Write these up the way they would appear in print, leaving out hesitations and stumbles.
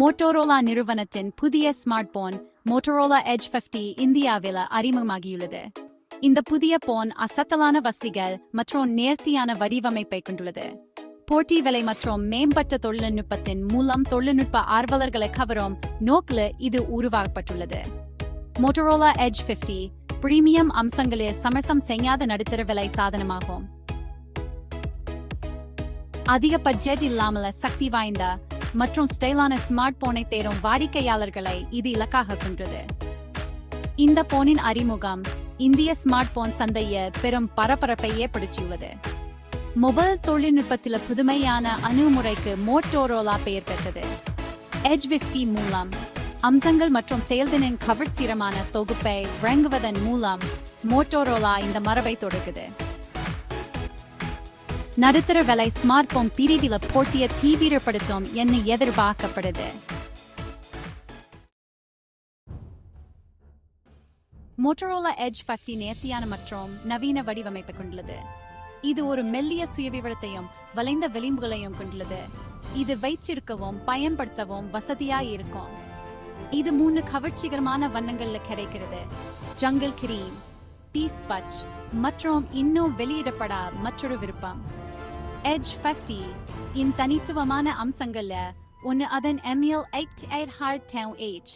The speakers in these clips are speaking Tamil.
மோட்டோரோலா நிறுவனத்தின் புதிய ஸ்மார்ட் போன் மோட்டோரோலா எட்ஜ் 50 இந்தியாவில் அறிமுகமாகியுள்ளது. இந்த புதிய போன் அசத்தலான வசதிகள் மற்றும் நேர்த்தியான வடிவமைப்பை கொண்டுள்ளது. போட்டி விலை மற்றும் மேம்பட்ட தொழில்நுட்பத்தின் மூலம் தொழில்நுட்ப ஆர்வலர்களை கவரும் நோக்கில் இது உருவாக்கப்பட்டுள்ளது. மோட்டோரோலா எட்ஜ் 50 பிரீமியம் அம்சங்களில் சமரசம் செய்யாத நடுத்தர விலை சாதனமாகும். அதிக பட்ஜெட் இல்லாமல் சக்தி வாய்ந்த மற்றும் ஸ்டைலான ஸ்மார்ட் போனை தேடும் வாடிக்கையாளர்களை இது இலக்காக கொண்டது. இந்த போனின் அறிமுகம் இந்திய ஸ்மார்ட் போன் சந்தையை பெரும் பரபரப்பை ஏற்படுத்தியுள்ளது. மொபைல் தொழில்நுட்பத்தில் புதுமையான அணுகுமுறைக்கு மோட்டோரோலா பெயர் பெற்றது. எட்ஜ் 50 மூலம் அம்சங்கள் மற்றும் செயல்திறனின் கவர்ச்சிகரமான தொகுப்பை வழங்குவதன் மூலம் மோட்டோரோலா இந்த மரபை தொடங்குது. நடுத்தர விலை ஸ்மார்ட் போன் பிரிவில் போட்டியை தீவிரப்படுத்தும் என எதிர்பார்க்கப்படுது. மோட்டோரோலா எட்ஜ் 50 நேர்த்தியான மற்றும் நவீன வடிவமைப்பை கொண்டுள்ளது. இது ஒரு மெல்லிய சுயவிவரத்தையும் வளைந்த விளிம்புகளையும் கொண்டுள்ளது. இது வைச்சிருக்கவும் பயன்படுத்தவும் வசதியாய் இருக்கும். இது 3 கவர்ச்சிகரமான வண்ணங்கள்ல கிடைக்கிறது: ஜங்கிள் கிரீம், பீஸ் பச் மற்றும் இன்னும் வெளியிடப்பட மற்றொரு விருப்பம். எட்ஜ் 50 இன் தனித்துவமான அம்சங்கள்ல ஒன்று அதன் ML888H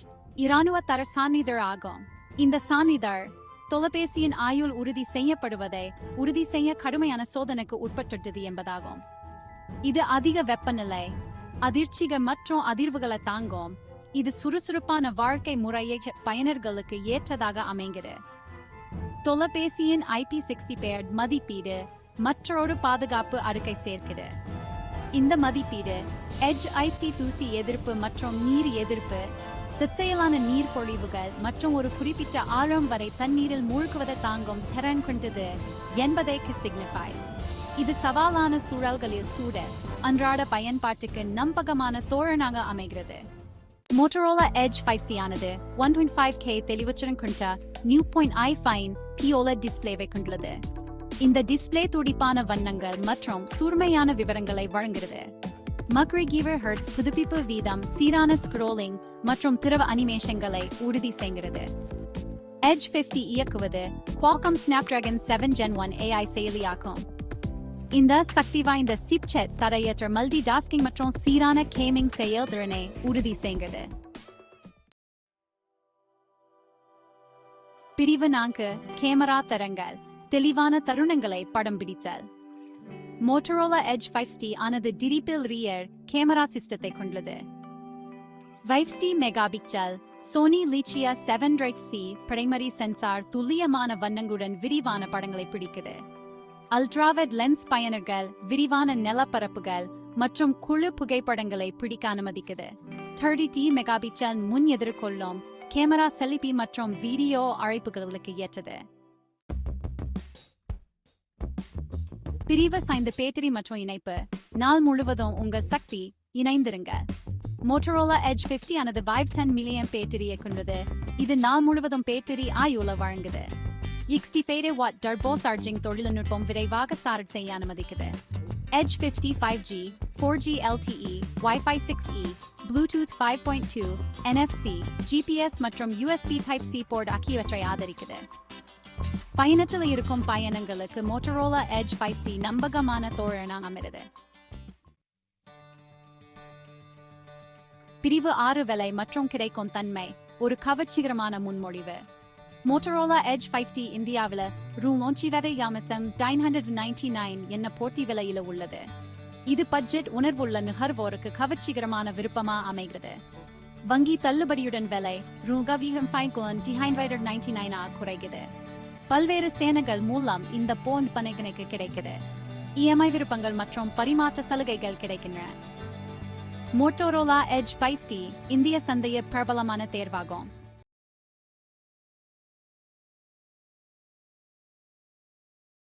இராணுவ தர சான்றிதழ் ஆகும். இந்த சான்றிதழ் தொலைபேசியின் ஆயுள் உறுதி செய்யப்படுவதை உறுதி செய்ய கடுமையான சோதனைக்கு உட்பட்டுள்ளது என்பதாகும். இது அதிக வெப்பநிலை, அதிர்ச்சிகள் மற்றும் அதிர்வுகளை தாங்கும். இது சுறுசுறுப்பான வாழ்க்கை முறையை பயனர்களுக்கு ஏற்றதாக அமைகிறது. தொலைபேசியின் IP60 மதிப்பீடு மற்றொரு பாதுகாப்பு அடுக்கை சேர்க்கிறது. இந்த மதிப்பீடு எட்ஜ் 50 தூசி எதிர்ப்பு மற்றும் நீர் எதிர்ப்பு, தற்செயலான நீர் பொழிவுகள் மற்றும் ஒரு குறிப்பிட்ட ஆழம் வரை தண்ணீரில் மூழ்குவதை தாங்கும் திறன் கொண்டது என்பதை சிக்னிஃபைஸ். இது சவாலான சூழல்களில் சூட அன்றாட பயன்பாட்டுக்கு நம்பகமான தோழனாக அமைகிறது. மோட்டோரோலா எட்ஜ் 50 ஆனது 1.5K தெளிவுத்திறன் கொண்ட 9.5 ஃபைன் OLED டிஸ்பிளேவை கொண்டுள்ளது. இந்த டிஸ்பிளே துடிப்பான வண்ணங்கள் மற்றும் சூர்மையான விவரங்களை வழங்குகிறது. microGHz புதுப்பிப்பு வீதம், சீரான ஸ்க்ரோலிங் மற்றும் திரவ அனிமேஷன்களை உறுதி செய்கிறது. எட்ஜ் 50 இயக்குவது Qualcomm Snapdragon 7 Gen 1 AI செயலியாகும். இந்த சக்தி வாய்ந்த சிப்செட் தரையற்ற மல்டி டாஸ்கிங் மற்றும் சீரான கேமிங் செயல்திறனை உறுதி செய்கிறது. பிரிவு 4 கேமரா தரங்கள், தெளிவான தருணங்களை படம் பிடித்தல். மோட்டோரோலா எட்ஜ் 50 ஆனது டிரிபிள் ரியர் கேமரா சிஸ்டத்தை கொண்டுள்ளது. 50 megapixel Sony Lytia 7C primary sensor துல்லியமான வண்ணங்களுடன் விரிவான படங்களை பிடிக்குது. அல்ட்ராவைட் லென்ஸ் பயனர்கள் விரிவான நிலப்பரப்புகள் மற்றும் குழு புகைப்படங்களை பிடிக்க அனுமதிக்குது. 30 மெகாபிக்சல் முன் எதிர்கொள்ளும் கேமரா செல்ஃபி மற்றும் வீடியோ அழைப்புகளுக்கு ஏற்றது. பிரிவு 5 பேட்டரி மற்றும் இணைப்பு, நாள் முழுவதும் உங்கள் சக்தி இணைந்திருங்க. மோட்டோரோலா எட்ஜ் 50 ஆனது 510 மில்லியம் பேட்டரியை கொண்டது. இது நாள் முழுவதும் பேட்டரி ஆயுள வழங்குது. 65 வாட் டர்போ சார்ஜிங் தொழில்நுட்பம் விரைவாக சார்ஜ் செய்ய அனுமதிக்குது. Edge 50 5G 4G LTE Wi-Fi 6E Bluetooth 5.2 NFC GPS மற்றும் USB Type-C போர்ட் ஆகியவற்றை ஆதரிக்குது. பயணத்தில் இருக்கும் பயணங்களுக்கு மோட்டோரோலா எட்ஜ் 50 நம்பகமான தோழனாக அமைகிறது. பிரிவு 6 விலை மற்றும் கிடைக்கும் தன்மை, ஒரு கவர்ச்சிகரமான முன்மொழிவு. மோட்டோரோலா எட்ஜ் 50 இந்தியாவில் $999 என்ன போட்டி விலையில் உள்ளது. இது பட்ஜெட் உணர்வுள்ள நுகர்வோருக்கு கவர்ச்சிகரமான விருப்பமா அமைகிறது. வங்கி தள்ளுபடியுடன் விலை $999 குறைகிறது. பல்வேறு சேனல்கள் மூலம் இந்த போன் பணிகளுக்கு கிடைக்கிறது. EMI விருப்பங்கள் மற்றும் பரிமாற்ற சலுகைகள் கிடைக்கின்றன. மோட்டோரோலா எட்ஜ் 50 இந்திய சந்தையில் பிரபலமான தேர்வாகும்.